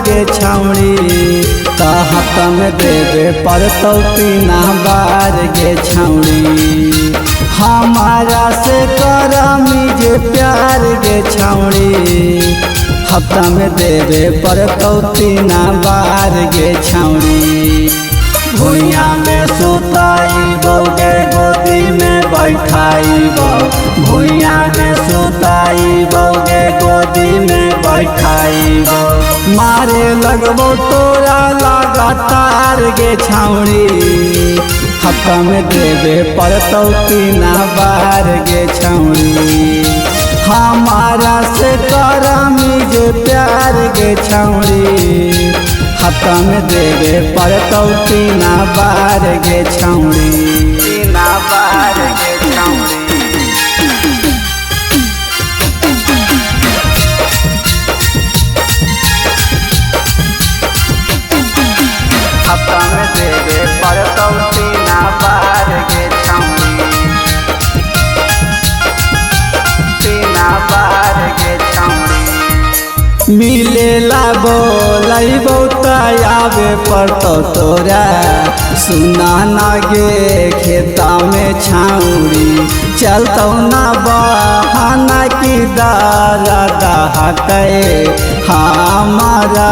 गे छौड़ी त हफ्ता में देवे पड़तौ तीना बार गे छौड़ी। हमारा से करमी जे प्यार गे छौड़ी हफ्ता में देवे पड़तौ तीना बार गे छौड़ी। भुइया में सुताइबो गे गोदी में बैठाइबो भुइया में सुताइबो गे गोदी में बैठाइबो मारे लगबो तोरा लगातार गे छौड़ी हफ्ता में देवे पड़तौ तीना बार गे छौड़ी। हमारा से करमी जे प्यार गे छौड़ी हफ्ता में देवे पड़तौ तीना बार गे छौड़ी तीना बार गे छौड़ी। हफ्ता में देवे पड़तौ तीना बार गे छौड़ी तीना बार गे छौड़ी। मिलेला बोलैबो त आवे पड़तौ तोरा सुना ना गे खेता में छौड़ी चलतौ ना बहाना की दारा दहकै हमारा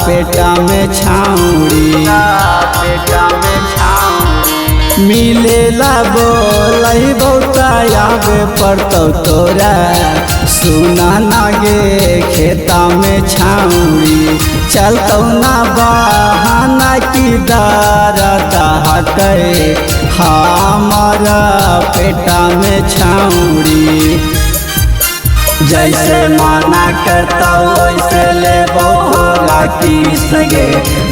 पेटा में छौड़ी पेटा में छौड़ी। मिलेला बोलैबो त आवे पड़तौ तोरा सुना ना गे खेता में छौड़ी चलतौ ना बहाना की दारा दहकै हमारा पेटा में छौड़ी। जैसे माना करता वैसे लेबो तोरा किस गे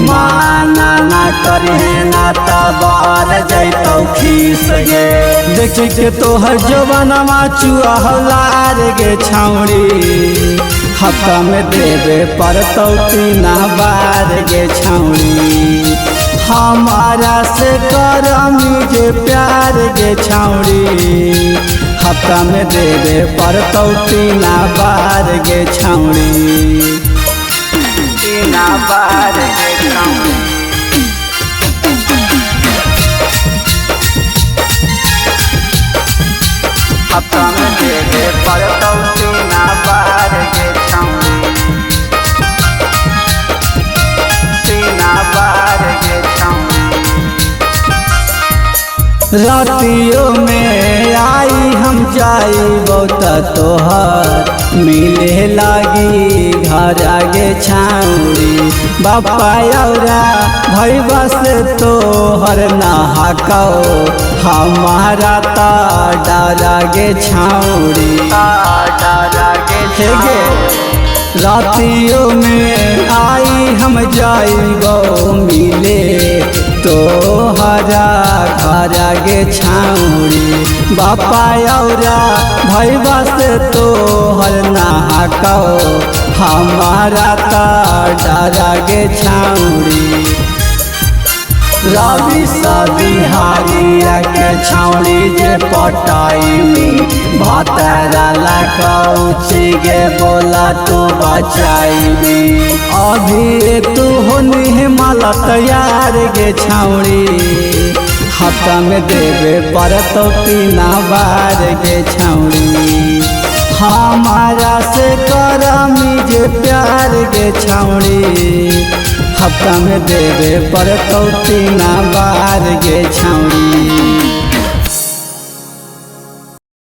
माना ना करे ना तबार जैतौ खीस गे। देख के तोहर जवानमा चुआ हलार गे छौड़ी हफ्ता में देवे पड़तौ तीना बार गे छौड़ी। हमारा से करमी जे प्यार गे छौड़ी हफ्ता में देवे पड़तौ तीना बार गे छौड़ी तीना बार गे छौड़ी। हफ्ता में देवे पड़तौ तीना बार गे छौड़ी तीना बार गे छौड़ी। रातियों में आई हम जाइबो त तोहर मिले लागी घर आगे छौड़ी। बापा औरा भैया से तोहर नहाकौ हमारा ता डरा गे छौड़ी डरा गे। रातियों में आई हम जाइबो मिले तोहरा घर गे छौड़ी। बापा औरा भैया से तोहर नहाकौ हमारा ता डरा गे छौड़ी। रवि सा बिहारिया के छौड़ी जे पटाइमी भतरा लकौची गे बोला तू बचाइमी अभी तू होनी माला तैयार गे छौड़ी हफ्ता में देवे पड़तौ तीना बार गे छौड़ी। हमारा से करमी जे प्यार गे छौड़ी हफ्ता में देवे पड़तौ तीना बार गे छौड़ी।